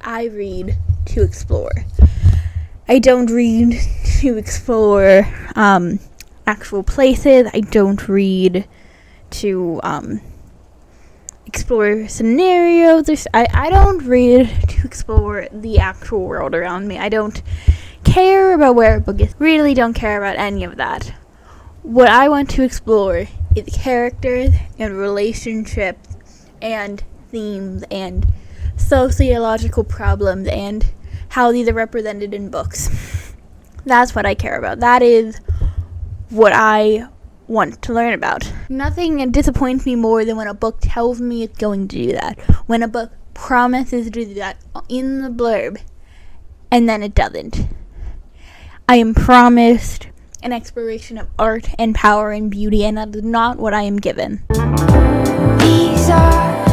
I read to explore. I don't read to explore actual places. I don't read to explore scenarios. I don't read to explore the actual world around me. I don't care about where a book is. Really don't care about any of that. What I want to explore is characters and relationships and themes and sociological problems and how these are represented in books. That's what I care about. That is what I want to learn about. Nothing disappoints me more than when a book tells me it's going to do that. When a book promises to do that in the blurb and then it doesn't. I am promised an exploration of art and power and beauty, and that is not what I am given. These are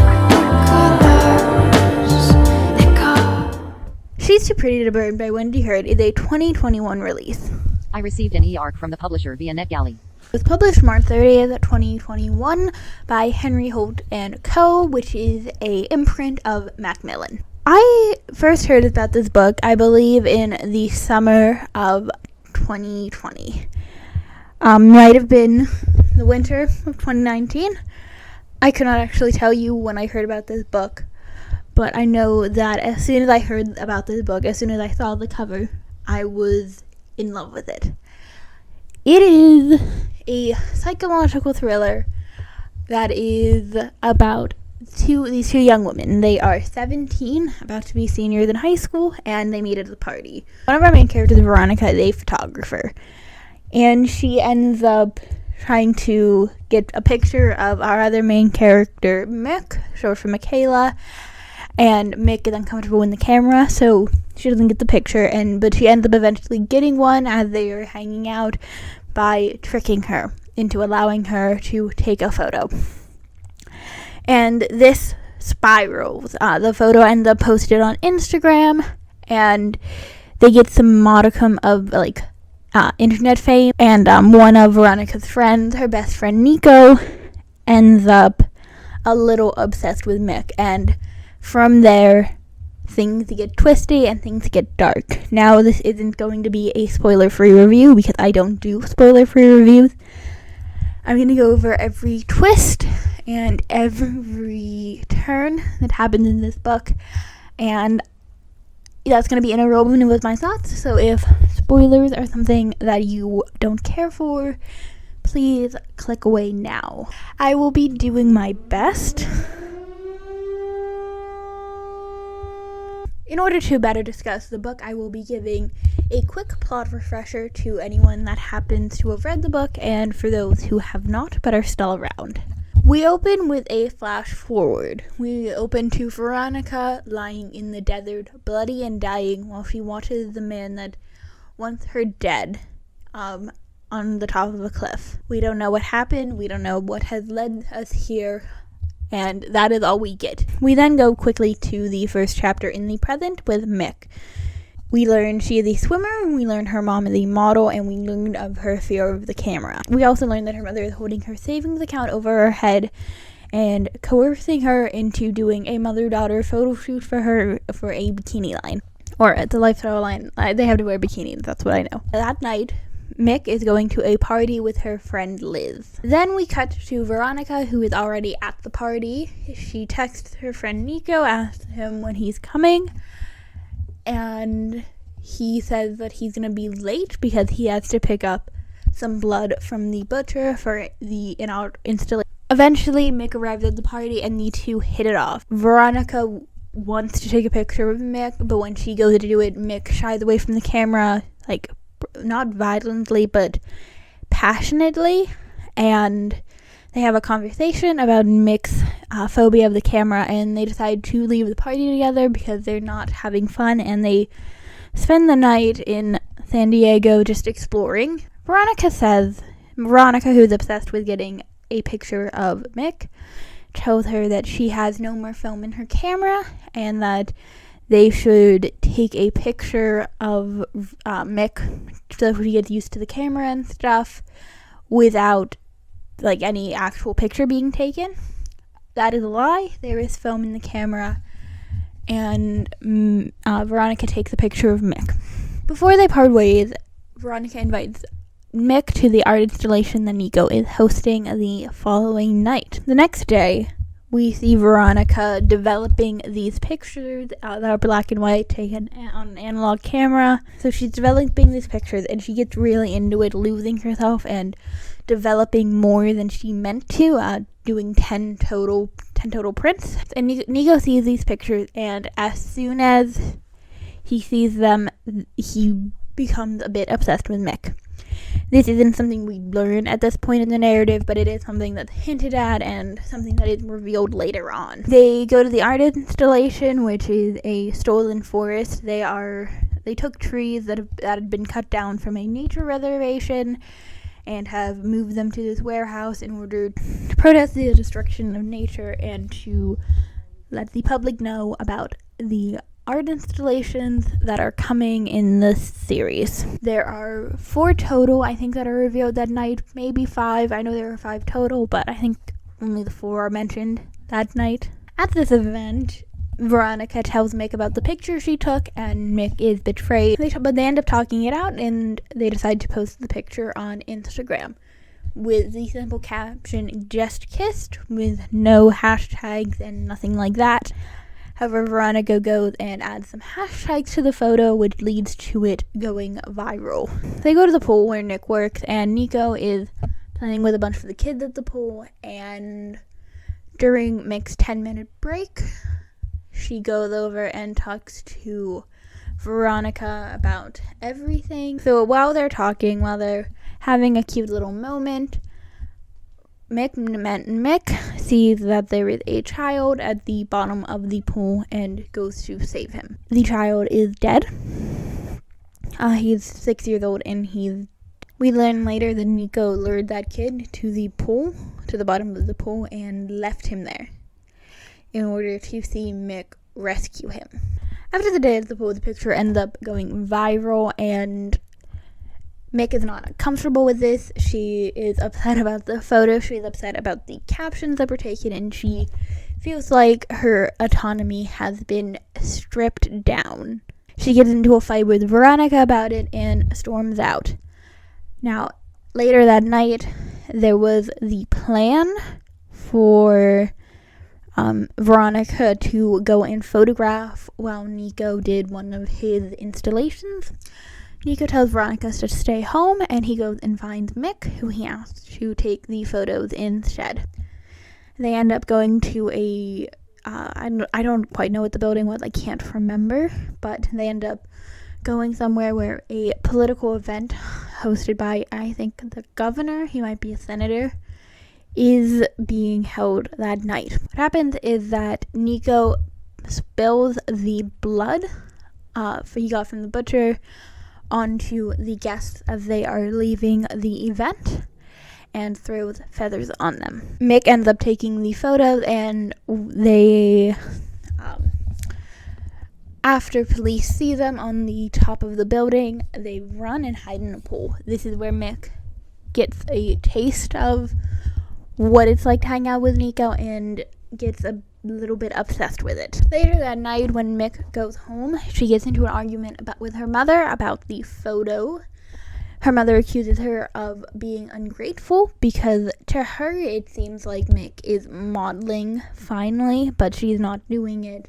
colors that call. She's Too Pretty to Burn by Wendy Hurd is a 2021 release. I received an e-arc from the publisher via NetGalley. It was published March 30th, 2021 by Henry Holt & Co., which is a imprint of Macmillan. I first heard about this book, I believe, in the summer of 2020. Might have been the winter of 2019. I could not actually tell you when I heard about this book, but I know that as soon as I heard about this book, as soon as I saw the cover, I was in love with it. It is a psychological thriller that is about these two young women. They are 17, about to be seniors in high school, and they meet at a party. One of our main characters, Veronica, is a photographer, and she ends up trying to get a picture of our other main character, Mick, short for Michaela, and Mick is uncomfortable in the camera, so she doesn't get the picture, but she ends up eventually getting one as they are hanging out by tricking her into allowing her to take a photo. And this spirals. The photo ends up posted on Instagram, and they get some modicum of internet fame. And one of Veronica's friends, her best friend Nico, ends up a little obsessed with Mick. And from there, things get twisty and things get dark. Now, this isn't going to be a spoiler-free review because I don't do spoiler-free reviews. I'm going to go over every twist and every turn that happens in this book, and that's going to be interwoven with my thoughts. So if spoilers are something that you don't care for, please click away now. I will be doing my best. In order to better discuss the book, I will be giving a quick plot refresher to anyone that happens to have read the book and for those who have not but are still around. We open with a flash forward. We open to Veronica lying in the desert, bloody and dying, while she watches the man that wants her dead on the top of a cliff. We don't know what happened. We don't know what has led us here. And that is all we get. We then go quickly to the first chapter in the present with Mick. We learn she is a swimmer, we learn her mom is a model, and we learn of her fear of the camera. We also learn that her mother is holding her savings account over her head and coercing her into doing a mother-daughter photo shoot for her for a bikini line. Or it's a lifestyle line. They have to wear bikinis, that's what I know. That night, Mick is going to a party with her friend Liz. Then we cut to Veronica, who is already at the party. She texts her friend Nico, asks him when he's coming, and he says that he's going to be late because he has to pick up some blood from the butcher for the installation. Eventually, Mick arrives at the party and the two hit it off. Veronica wants to take a picture of Mick, but when she goes to do it, Mick shies away from the camera, not violently, but passionately, and they have a conversation about Mick's phobia of the camera, and they decide to leave the party together because they're not having fun, and they spend the night in San Diego just exploring. Veronica, who's obsessed with getting a picture of Mick, tells her that she has no more film in her camera, and that they should take a picture of Mick so he gets used to the camera and stuff without any actual picture being taken. That is a lie. There is film in the camera, and Veronica takes a picture of Mick. Before they part ways, Veronica invites Mick to the art installation that Nico is hosting the following night. The next day, we see Veronica developing these pictures that are black and white, taken on an analog camera. So she's developing these pictures, and she gets really into it, losing herself and developing more than she meant to, doing 10 total prints. And Nico sees these pictures, and as soon as he sees them, he becomes a bit obsessed with Mick. This isn't something we learn at this point in the narrative, but it is something that's hinted at and something that is revealed later on. They go to the art installation, which is a stolen forest. They took trees that had been cut down from a nature reservation and have moved them to this warehouse in order to protest the destruction of nature and to let the public know about the art installations that are coming in this series. There are 4 total, I think, that are revealed that night, maybe 5. I know there are 5 total, but I think only the 4 are mentioned that night. At this event, Veronica tells Mick about the picture she took, and Mick is betrayed. But they end up talking it out, and they decide to post the picture on Instagram with the simple caption, "Just kissed," with no hashtags and nothing like that. However, Veronica goes and adds some hashtags to the photo, which leads to it going viral. They go to the pool where Nick works, and Nico is playing with a bunch of the kids at the pool, and during Mick's 10-minute break, she goes over and talks to Veronica about everything. So while they're talking, while they're having a cute little moment, Mick sees that there is a child at the bottom of the pool and goes to save him. The child is dead. He's 6 years old, and we learn later that Nico lured that kid to the pool, to the bottom of the pool, and left him there in order to see Mick rescue him. After the day at the pool, the picture ends up going viral, and Mick is not comfortable with this. She is upset about the photo. She's upset about the captions that were taken, and she feels like her autonomy has been stripped down. She gets into a fight with Veronica about it and storms out. Now, later that night, there was the plan for Veronica to go and photograph while Nico did one of his installations. Nico tells Veronica to stay home, and he goes and finds Mick, who he asks to take the photos instead. They end up going to I don't quite know what the building was, I can't remember, but they end up going somewhere where a political event hosted by, I think, the governor, he might be a senator, is being held that night. What happens is that Nico spills the blood he got from the butcher onto the guests as they are leaving the event and throws feathers on them. Mick ends up taking the photos, and they after police see them on the top of the building, they run and hide in a pool. This is where Mick gets a taste of what it's like to hang out with Nico and gets a little bit obsessed with it. Later that night, when Mick goes home, she gets into an argument with her mother about the photo. Her mother accuses her of being ungrateful because to her it seems like Mick is modeling finally, but she's not doing it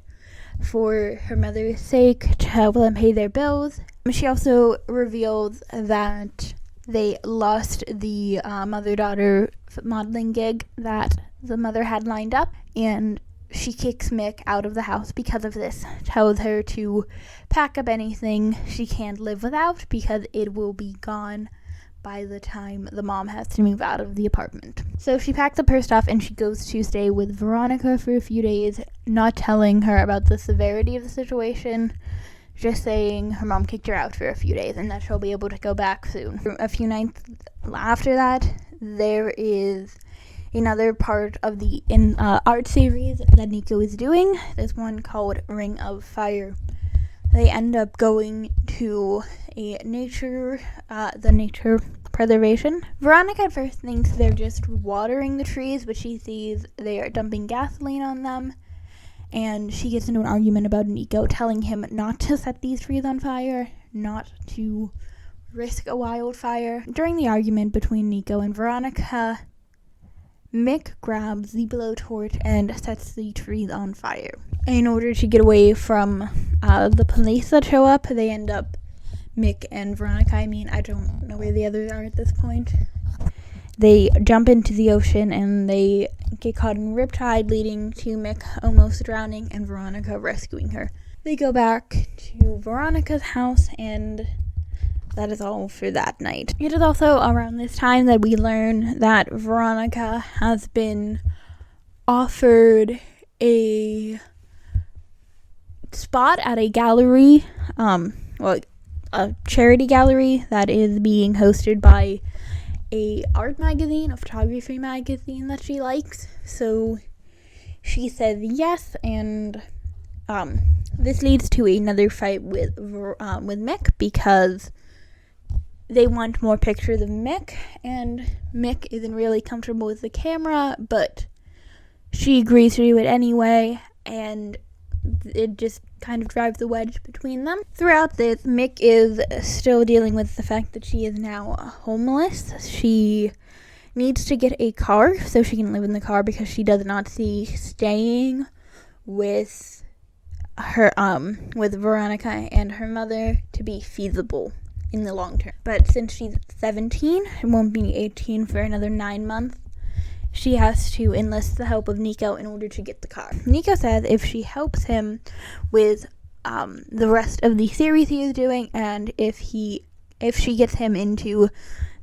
for her mother's sake to help them pay their bills. She also reveals that they lost the mother-daughter modeling gig that the mother had lined up, and she kicks Mick out of the house because of this, tells her to pack up anything she can't live without because it will be gone by the time the mom has to move out of the apartment. So she packs up her stuff and she goes to stay with Veronica for a few days, not telling her about the severity of the situation, just saying her mom kicked her out for a few days and that she'll be able to go back soon. A few nights after that, there is another part of the art series that Nico is doing. There's one called Ring of Fire. They end up going to the nature preservation. Veronica at first thinks they're just watering the trees, but she sees they are dumping gasoline on them, and she gets into an argument about Nico, telling him not to set these trees on fire, not to risk a wildfire. During the argument between Nico and Veronica, Mick grabs the blowtorch and sets the trees on fire. In order to get away from the police that show up, they end up, Mick and Veronica, I don't know where the others are at this point. They jump into the ocean and they get caught in riptide, leading to Mick almost drowning and Veronica rescuing her. They go back to Veronica's house, and that is all for that night. It is also around this time that we learn that Veronica has been offered a spot at a gallery, a charity gallery that is being hosted by a art magazine, a photography magazine that she likes. So she says yes, and this leads to another fight with Mick, because they want more pictures of Mick, and Mick isn't really comfortable with the camera, but she agrees to do it anyway, and it just kind of drives the wedge between them. Throughout this, Mick is still dealing with the fact that she is now homeless. She needs to get a car so she can live in the car, because she does not see staying with her with Veronica and her mother to be feasible in the long term. But since she's 17 and won't be 18 for another 9 months, she has to enlist the help of Nico in order to get the car. Nico says if she helps him with the rest of the series he is doing, and if she gets him into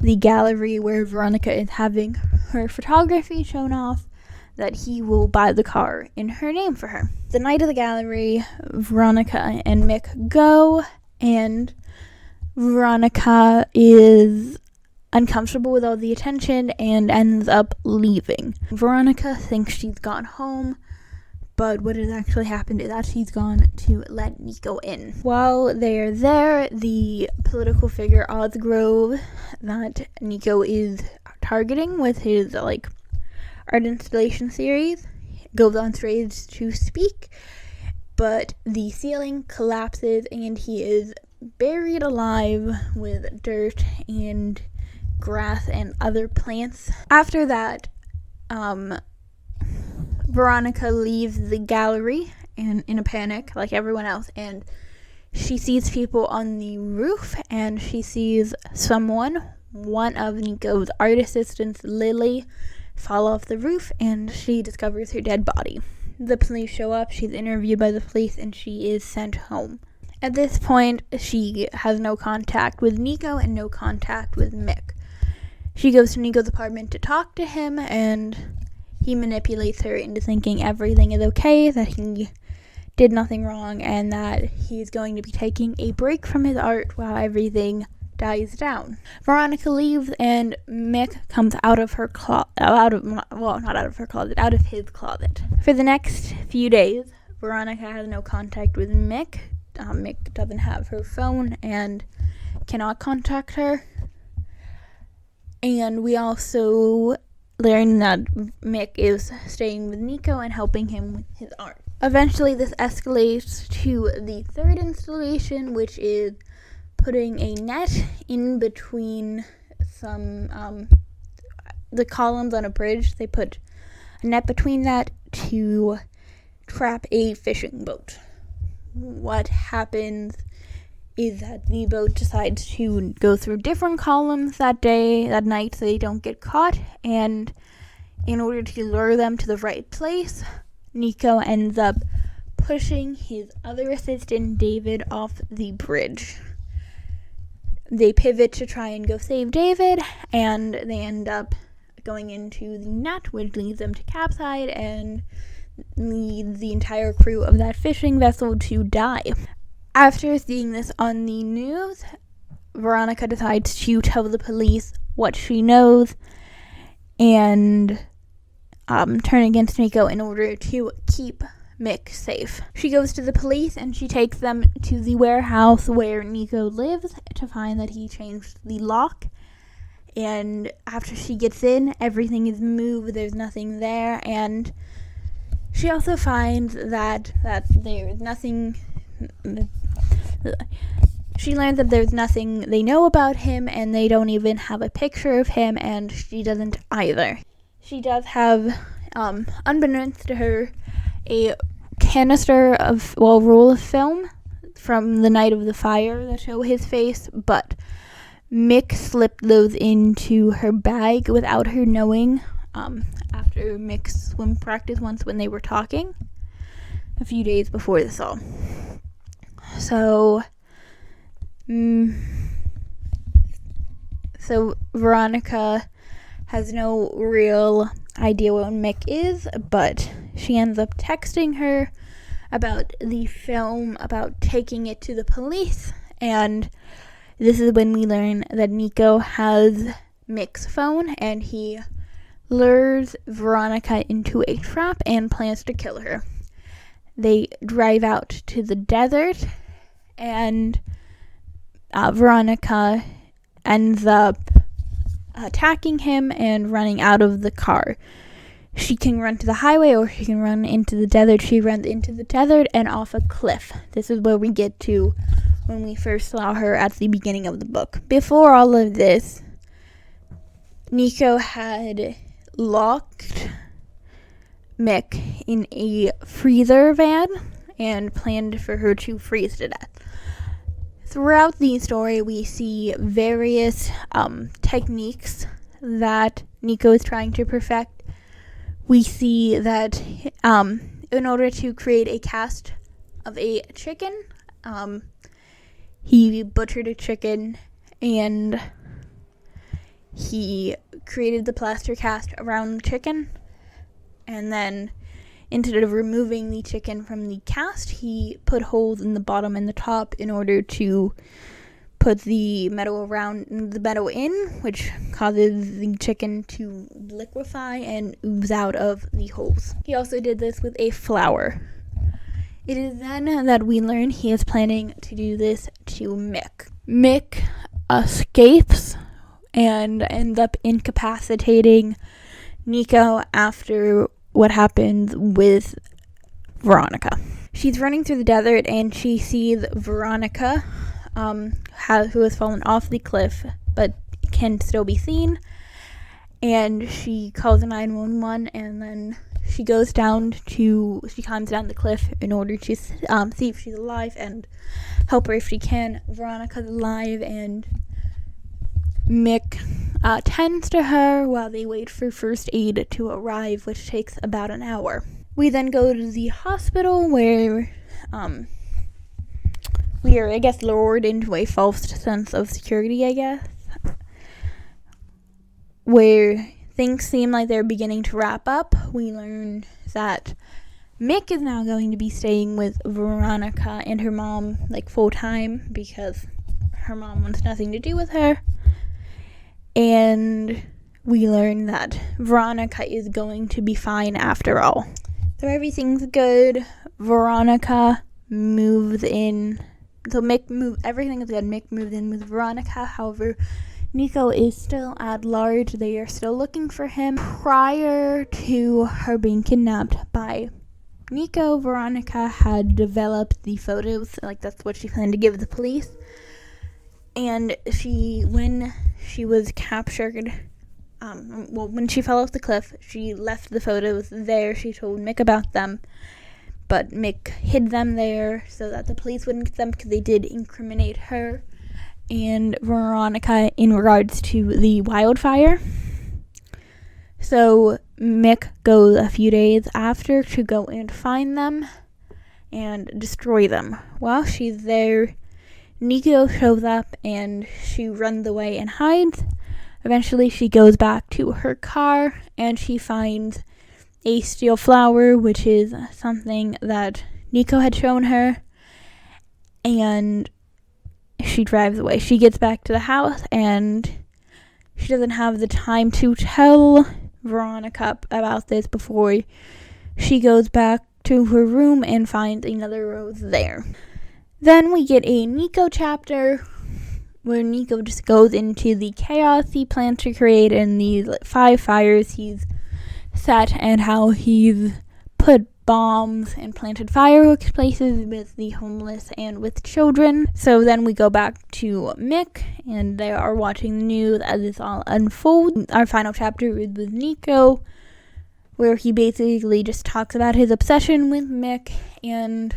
the gallery where Veronica is having her photography shown off, that he will buy the car in her name for her. The night of the gallery, Veronica and Mick go, and Veronica is uncomfortable with all the attention and ends up leaving. Veronica thinks she's gone home, but what has actually happened is that she's gone to let Nico in. While they're there, the political figure Osgrove that Nico is targeting with his art installation series goes on stage to speak, but the ceiling collapses and he is buried alive with dirt and grass and other plants. After that, Veronica leaves the gallery and in a panic like everyone else, and she sees people on the roof, and she sees one of Nico's art assistants, Lily, fall off the roof, and she discovers her dead body. The police show up, she's interviewed by the police, and she is sent home. At this point, she has no contact with Nico and no contact with Mick. She goes to Nico's apartment to talk to him, and he manipulates her into thinking everything is okay, that he did nothing wrong, and that he's going to be taking a break from his art while everything dies down. Veronica leaves, and Mick comes out of his closet. For the next few days, Veronica has no contact with Mick. Mick doesn't have her phone and cannot contact her. And we also learn that Mick is staying with Nico and helping him with his art. Eventually, this escalates to the third installation, which is putting a net in between the columns on a bridge. They put a net between that to trap a fishing boat. What happens is that the boat decides to go through different columns that night so they don't get caught, and in order to lure them to the right place, Nico ends up pushing his other assistant, David, off the bridge. They pivot to try and go save David, and they end up going into the net, which leads them to capsize and leads the entire crew of that fishing vessel to die. After seeing this on the news, Veronica decides to tell the police what she knows and turn against Nico in order to keep Mick safe. She goes to the police and she takes them to the warehouse where Nico lives to find that he changed the lock. And after she gets in, everything is moved, there's nothing there, and She also finds that there's nothing. She learns that there's nothing they know about him, and they don't even have a picture of him, and she doesn't either. She does have, unbeknownst to her, a canister of, roll of film from the night of the fire that show his face, but Mick slipped those into her bag without her knowing, after Mick's swim practice once when they were talking a few days before this all. So Veronica has no real idea what Mick is, but she ends up texting her about the film, about taking it to the police, and this is when we learn that Nico has Mick's phone, and he lures Veronica into a trap and plans to kill her. They drive out to the desert, and Veronica ends up attacking him and running out of the car. She can run to the highway or she can run into the desert. She runs into the desert and off a cliff. This is where we get to when we first saw her at the beginning of the book. Before all of this, Nico had locked Mick in a freezer van and planned for her to freeze to death. Throughout the story, we see various techniques that Nico is trying to perfect. We see that in order to create a cast of a chicken, he butchered a chicken and he created the plaster cast around the chicken, and then instead of removing the chicken from the cast, he put holes in the bottom and the top in order to put the metal in, which causes the chicken to liquefy and ooze out of the holes. He also did this with a flower. It is then that we learn he is planning to do this to Mick. Mick escapes and ends up incapacitating Nico after what happens with Veronica. She's running through the desert and she sees Veronica, who has fallen off the cliff but can still be seen, and she calls 911, and then she climbs down the cliff in order to see if she's alive and help her if she can. Veronica's alive, and Mick tends to her while they wait for first aid to arrive, which takes about an hour. We then go to the hospital where we are, lured into a false sense of security, where things seem like they're beginning to wrap up. We learn that Mick is now going to be staying with Veronica and her mom, full time, because her mom wants nothing to do with her. And we learn that Veronica is going to be fine after all. So everything's good. Veronica moves in. So everything is good. Mick moves in with Veronica. However, Nico is still at large. They are still looking for him. Prior to her being kidnapped by Nico, Veronica had developed the photos. That's what she planned to give the police. And when she was captured, when she fell off the cliff, she left the photos there. She told Mick about them, but Mick hid them there so that the police wouldn't get them, because they did incriminate her and Veronica in regards to the wildfire. So Mick goes a few days after to go and find them and destroy them. While she's there, Nico shows up and she runs away and hides. Eventually she goes back to her car and she finds a steel flower, which is something that Nico had shown her, and she drives away. She gets back to the house and she doesn't have the time to tell Veronica about this before she goes back to her room and finds another rose there. Then we get a Nico chapter where Nico just goes into the chaos he plans to create and the 5 fires he's set, and how he's put bombs and planted fireworks places with the homeless and with children. So then we go back to Mick, and they are watching the news as this all unfolds. Our final chapter is with Nico, where he basically just talks about his obsession with Mick and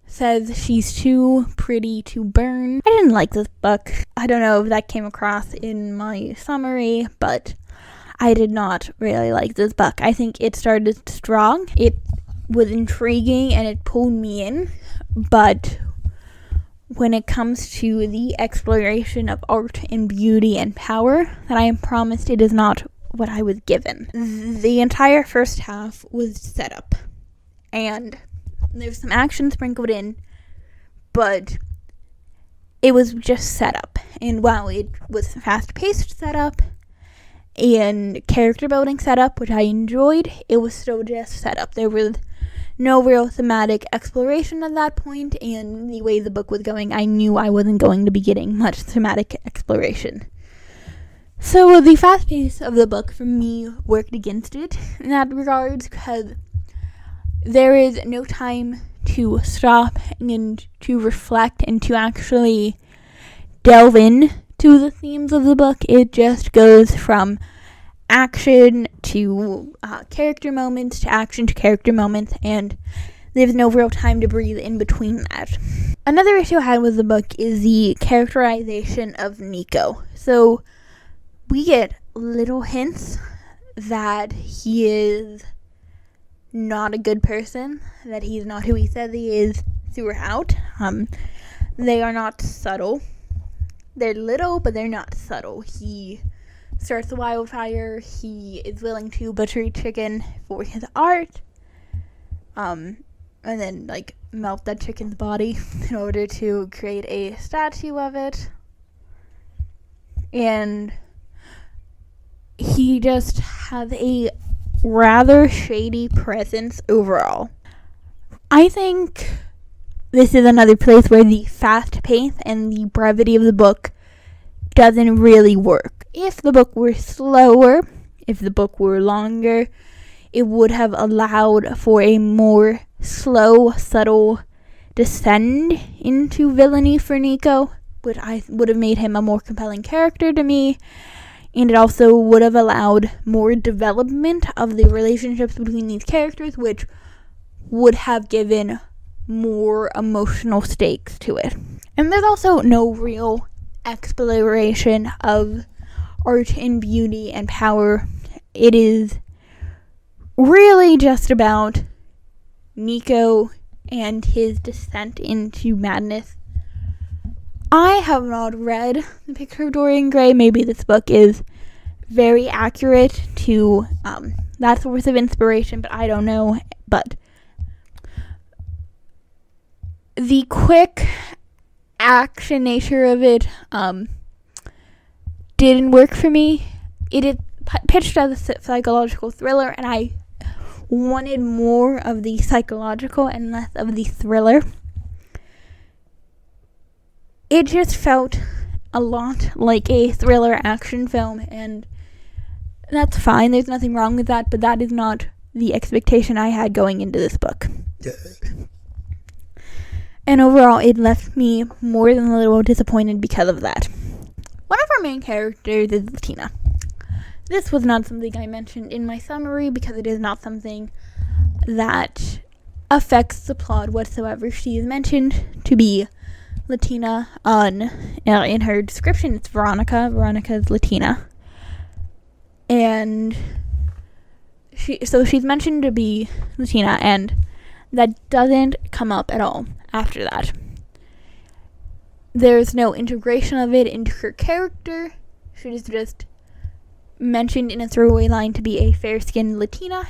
says she's too pretty to burn. I didn't like this book. I don't know if that came across in my summary, but I did not really like this book. I think it started strong. It was intriguing and it pulled me in, but when it comes to the exploration of art and beauty and power that I am promised, it is not what I was given. The entire first half was set up, and there's some action sprinkled in, but it was just set up. And while it was fast-paced setup and character building setup, which I enjoyed, it was still just setup. There was no real thematic exploration at that point, and the way the book was going, I knew I wasn't going to be getting much thematic exploration. So the fast pace of the book for me worked against it in that regards, because there is no time to stop and to reflect and to actually delve in to the themes of the book. It just goes from action to character moments to action to character moments, and there's no real time to breathe in between that. Another issue I had with the book is the characterization of Nico. So we get little hints that he is not a good person, that he's not who he says he is throughout. They are not subtle. They're little, but they're not subtle. He starts a wildfire. He is willing to butcher chicken for his art. And then, melt that chicken's body in order to create a statue of it. And he just has a rather shady presence overall. I think this is another place where the fast pace and the brevity of the book doesn't really work. If the book were slower, if the book were longer, it would have allowed for a more slow, subtle descend into villainy for Nico, which I would have made him a more compelling character to me. And it also would have allowed more development of the relationships between these characters, which would have given more emotional stakes to it. And there's also no real exploration of art and beauty and power. It is really just about Nico and his descent into madness. I have not read The Picture of Dorian Gray. Maybe this book is very accurate to that source of inspiration, but I don't know. But the quick action nature of it didn't work for me. It is pitched as a psychological thriller, and I wanted more of the psychological and less of the thriller. It just felt a lot like a thriller action film, and that's fine. There's nothing wrong with that, but that is not the expectation I had going into this book. And overall, it left me more than a little disappointed because of that. One of our main characters is Latina. This was not something I mentioned in my summary because it is not something that affects the plot whatsoever. She is mentioned to be Latina in her description. It's Veronica. Veronica's Latina. And she's mentioned to be Latina, and that doesn't come up at all after that. There's no integration of it into her character. She is just mentioned in a throwaway line to be a fair-skinned Latina.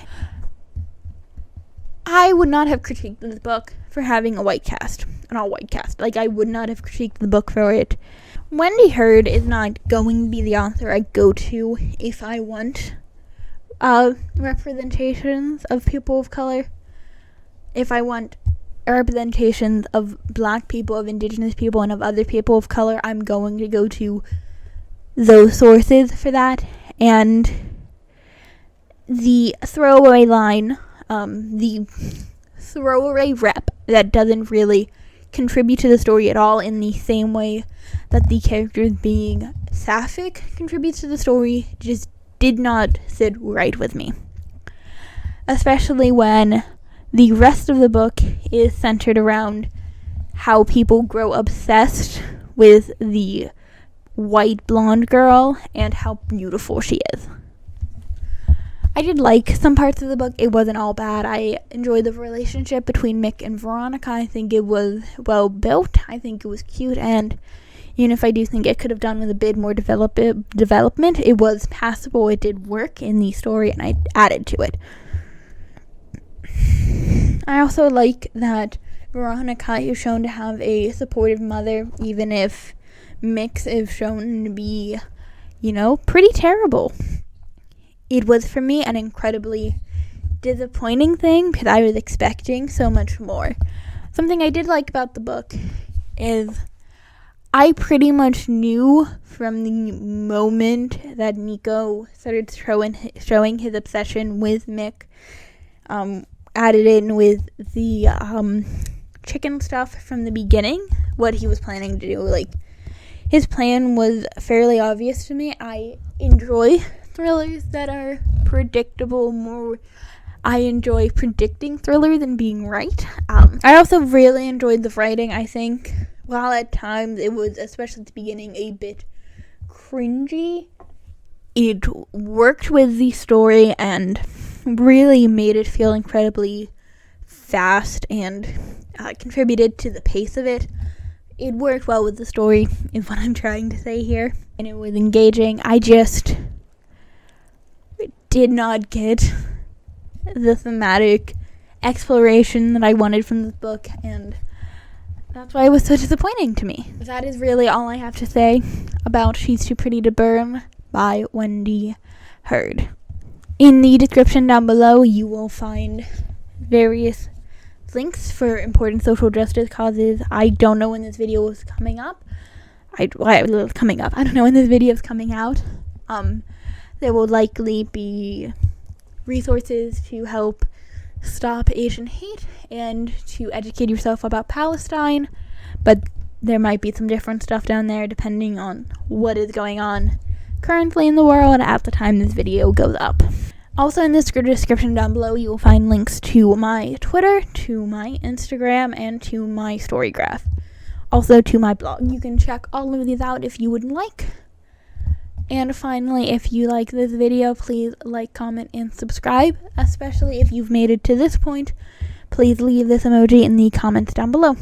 I would not have critiqued this book for having a white cast, an all-white cast. I would not have critiqued the book for it. Wendy Hurd is not going to be the author I go to if I want representations of people of color. If I want representations of black people, of indigenous people, and of other people of color, I'm going to go to those sources for that. And the throwaway line the throwaway rep that doesn't really contribute to the story at all in the same way that the characters being sapphic contributes to the story just did not sit right with me. Especially when the rest of the book is centered around how people grow obsessed with the white blonde girl and how beautiful she is. I did like some parts of the book. It wasn't all bad. I enjoyed the relationship between Mick and Veronica. I think it was well built. I think it was cute, and even if I do think it could have done with a bit more development, it was passable. It did work in the story, and I added to it. I also like that Veronica is shown to have a supportive mother, even if Mick is shown to be, pretty terrible. It was, for me, an incredibly disappointing thing because I was expecting so much more. Something I did like about the book is I pretty much knew from the moment that Nico started showing his obsession with Mick, added in with the chicken stuff from the beginning, what he was planning to do. Like, his plan was fairly obvious to me. I enjoy thrillers that are predictable. I enjoy predicting thrillers than being right. I also really enjoyed the writing. I think while at times it was, especially at the beginning, a bit cringy, it worked with the story and really made it feel incredibly fast and contributed to the pace of it. It worked well with the story, is what I'm trying to say here, and it was engaging. I just did not get the thematic exploration that I wanted from this book, and that's why it was so disappointing to me. That is really all I have to say about She's Too Pretty to Burn by Wendy Hurd. In the description down below, you will find various links for important social justice causes. I don't know when this video is coming up. I don't know when this video is coming out. There will likely be resources to help stop Asian hate and to educate yourself about Palestine, but there might be some different stuff down there depending on what is going on currently in the world at the time this video goes up. Also, in the description down below, you will find links to my Twitter, to my Instagram, and to my Storygraph. Also to my blog. You can check all of these out if you would like. And finally, if you like this video, please like, comment, and subscribe. Especially if you've made it to this point, please leave this emoji in the comments down below.